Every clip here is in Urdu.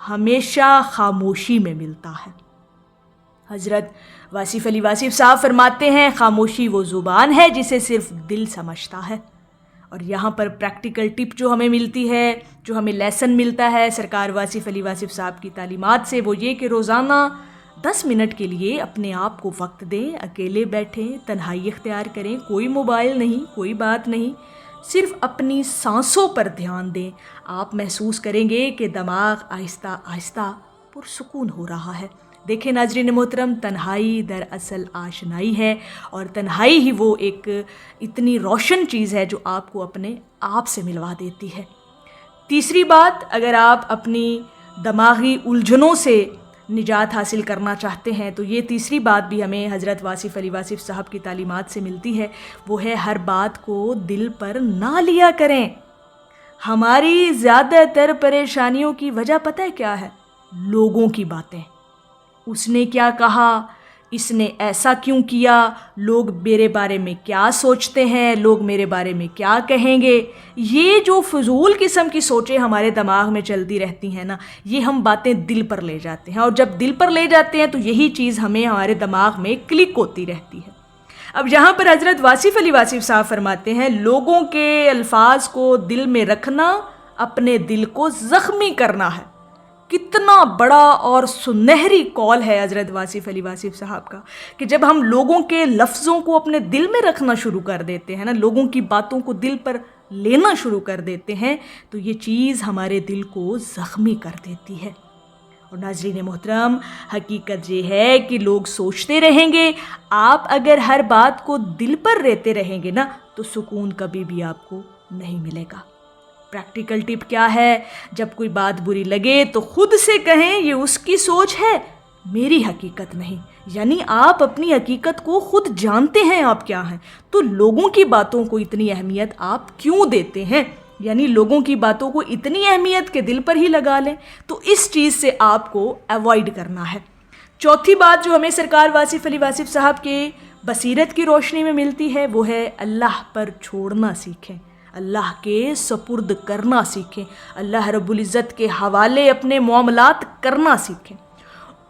ہمیشہ خاموشی میں ملتا ہے۔ حضرت واصف علی واصف صاحب فرماتے ہیں خاموشی وہ زبان ہے جسے صرف دل سمجھتا ہے۔ اور یہاں پر پریکٹیکل ٹپ جو ہمیں ملتی ہے، جو ہمیں لیسن ملتا ہے سرکار واصف علی واصف صاحب کی تعلیمات سے، وہ یہ کہ روزانہ 10 منٹ کے لیے اپنے آپ کو وقت دیں، اکیلے بیٹھیں، تنہائی اختیار کریں، کوئی موبائل نہیں، کوئی بات نہیں، صرف اپنی سانسوں پر دھیان دیں۔ آپ محسوس کریں گے کہ دماغ آہستہ آہستہ پرسکون ہو رہا ہے۔ دیکھیں ناظرین محترم، تنہائی دراصل آشنائی ہے، اور تنہائی ہی وہ ایک اتنی روشن چیز ہے جو آپ کو اپنے آپ سے ملوا دیتی ہے۔ تیسری بات، اگر آپ اپنی دماغی الجھنوں سے نجات حاصل کرنا چاہتے ہیں تو یہ تیسری بات بھی ہمیں حضرت واصف علی واصف صاحب کی تعلیمات سے ملتی ہے، وہ ہے ہر بات کو دل پر نہ لیا کریں۔ ہماری زیادہ تر پریشانیوں کی وجہ پتہ ہے کیا ہے؟ لوگوں کی باتیں۔ اس نے کیا کہا، اس نے ایسا کیوں کیا، لوگ میرے بارے میں کیا سوچتے ہیں، لوگ میرے بارے میں کیا کہیں گے، یہ جو فضول قسم کی سوچیں ہمارے دماغ میں چلتی رہتی ہیں نا، یہ ہم باتیں دل پر لے جاتے ہیں، اور جب دل پر لے جاتے ہیں تو یہی چیز ہمیں ہمارے دماغ میں کلک ہوتی رہتی ہے۔ اب یہاں پر حضرت واصف علی واصف صاحب فرماتے ہیں لوگوں کے الفاظ کو دل میں رکھنا اپنے دل کو زخمی کرنا ہے۔ کتنا بڑا اور سنہری قول ہے حضرت واصف علی واصف صاحب کا، کہ جب ہم لوگوں کے لفظوں کو اپنے دل میں رکھنا شروع کر دیتے ہیں نا، لوگوں کی باتوں کو دل پر لینا شروع کر دیتے ہیں، تو یہ چیز ہمارے دل کو زخمی کر دیتی ہے۔ اور ناظرین محترم، حقیقت یہ ہے کہ لوگ سوچتے رہیں گے، آپ اگر ہر بات کو دل پر لیتے رہیں گے نا تو سکون کبھی بھی آپ کو نہیں ملے گا۔ پریکٹیکل ٹپ کیا ہے؟ جب کوئی بات بری لگے تو خود سے کہیں یہ اس کی سوچ ہے، میری حقیقت نہیں۔ یعنی آپ اپنی حقیقت کو خود جانتے ہیں آپ کیا ہیں، تو لوگوں کی باتوں کو اتنی اہمیت آپ کیوں دیتے ہیں؟ یعنی لوگوں کی باتوں کو اتنی اہمیت کہ دل پر ہی لگا لیں، تو اس چیز سے آپ کو ایوائڈ کرنا ہے۔ چوتھی بات جو ہمیں سرکار واصف علی واصف صاحب کے بصیرت کی روشنی میں ملتی ہے وہ ہے اللہ پر چھوڑنا سیکھیں، اللہ کے سپرد کرنا سیکھیں، اللہ رب العزت کے حوالے اپنے معاملات کرنا سیکھیں۔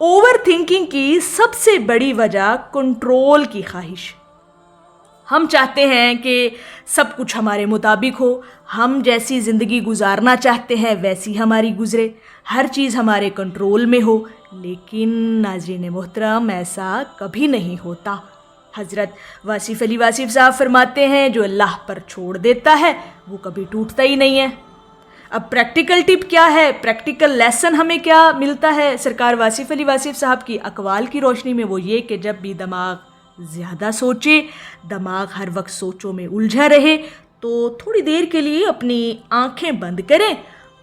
اوور تھنکنگ کی سب سے بڑی وجہ کنٹرول کی خواہش۔ ہم چاہتے ہیں کہ سب کچھ ہمارے مطابق ہو، ہم جیسی زندگی گزارنا چاہتے ہیں ویسی ہماری گزرے، ہر چیز ہمارے کنٹرول میں ہو، لیکن ناظرین محترم ایسا کبھی نہیں ہوتا۔ حضرت واصف علی واصف صاحب فرماتے ہیں جو اللہ پر چھوڑ دیتا ہے وہ کبھی ٹوٹتا ہی نہیں ہے۔ اب پریکٹیکل ٹپ کیا ہے؟ پریکٹیکل لیسن ہمیں کیا ملتا ہے سرکار واصف علی واصف صاحب کی اقوال کی روشنی میں؟ وہ یہ کہ جب بھی دماغ زیادہ سوچے، دماغ ہر وقت سوچوں میں الجھا رہے، تو تھوڑی دیر کے لیے اپنی آنکھیں بند کریں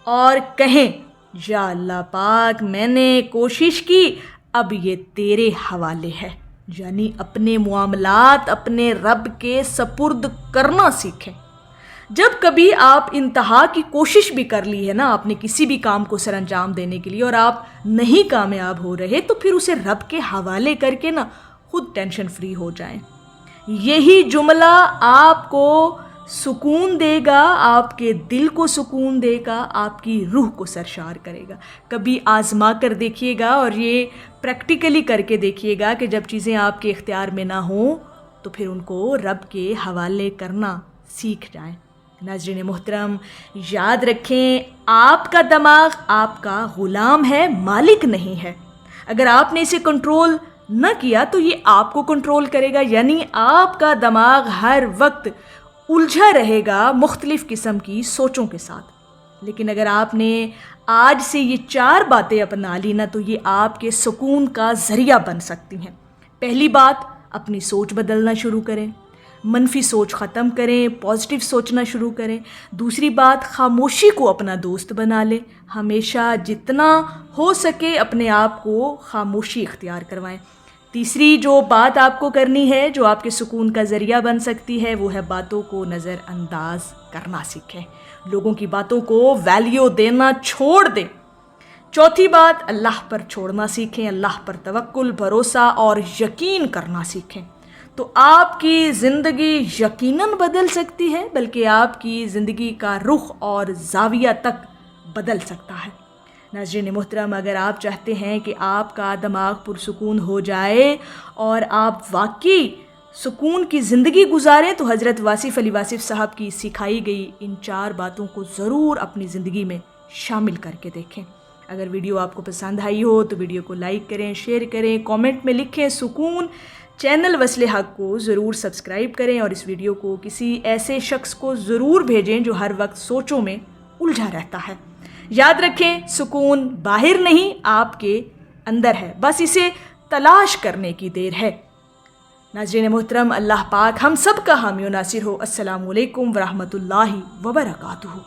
اور کہیں یا اللہ پاک میں نے کوشش کی، اب یہ تیرے حوالے ہے۔ یعنی اپنے معاملات اپنے رب کے سپرد کرنا سیکھیں۔ جب کبھی آپ انتہا کی کوشش بھی کر لی ہے نا آپ نے کسی بھی کام کو سر انجام دینے کے لیے اور آپ نہیں کامیاب ہو رہے، تو پھر اسے رب کے حوالے کر کے نا خود ٹینشن فری ہو جائیں۔ یہی جملہ آپ کو سکون دے گا، آپ کے دل کو سکون دے گا، آپ کی روح کو سرشار کرے گا۔ کبھی آزما کر دیکھیے گا اور یہ پریکٹیکلی کر کے دیکھیے گا کہ جب چیزیں آپ کے اختیار میں نہ ہوں تو پھر ان کو رب کے حوالے کرنا سیکھ جائیں۔ ناظرین محترم، یاد رکھیں آپ کا دماغ آپ کا غلام ہے، مالک نہیں ہے۔ اگر آپ نے اسے کنٹرول نہ کیا تو یہ آپ کو کنٹرول کرے گا، یعنی آپ کا دماغ ہر وقت الجھا رہے گا مختلف قسم کی سوچوں کے ساتھ۔ لیکن اگر آپ نے آج سے یہ 4 باتیں اپنا لی نا تو یہ آپ کے سکون کا ذریعہ بن سکتی ہیں۔ پہلی بات، اپنی سوچ بدلنا شروع کریں، منفی سوچ ختم کریں، پازیٹیو سوچنا شروع کریں۔ دوسری بات، خاموشی کو اپنا دوست بنا لیں، ہمیشہ جتنا ہو سکے اپنے آپ کو خاموشی اختیار کروائیں۔ تیسری جو بات آپ کو کرنی ہے جو آپ کے سکون کا ذریعہ بن سکتی ہے وہ ہے باتوں کو نظر انداز کرنا سیکھیں، لوگوں کی باتوں کو ویلیو دینا چھوڑ دیں۔ چوتھی بات، اللہ پر چھوڑنا سیکھیں، اللہ پر توکل، بھروسہ اور یقین کرنا سیکھیں، تو آپ کی زندگی یقیناً بدل سکتی ہے، بلکہ آپ کی زندگی کا رخ اور زاویہ تک بدل سکتا ہے۔ ناظرین محترم، اگر آپ چاہتے ہیں کہ آپ کا دماغ پرسکون ہو جائے اور آپ واقعی سکون کی زندگی گزاریں تو حضرت واصف علی واصف صاحب کی سکھائی گئی ان 4 باتوں کو ضرور اپنی زندگی میں شامل کر کے دیکھیں۔ اگر ویڈیو آپ کو پسند آئی ہو تو ویڈیو کو لائک کریں، شیئر کریں، کامنٹ میں لکھیں سکون۔ چینل وصل حق کو ضرور سبسکرائب کریں اور اس ویڈیو کو کسی ایسے شخص کو ضرور بھیجیں جو ہر وقت سوچوں میں الجھا رہتا ہے۔ یاد رکھیں، سکون باہر نہیں، آپ کے اندر ہے، بس اسے تلاش کرنے کی دیر ہے۔ ناظرین محترم، اللہ پاک ہم سب کا حامی و ناصر ہو۔ السلام علیکم ورحمۃ اللہ وبرکاتہ۔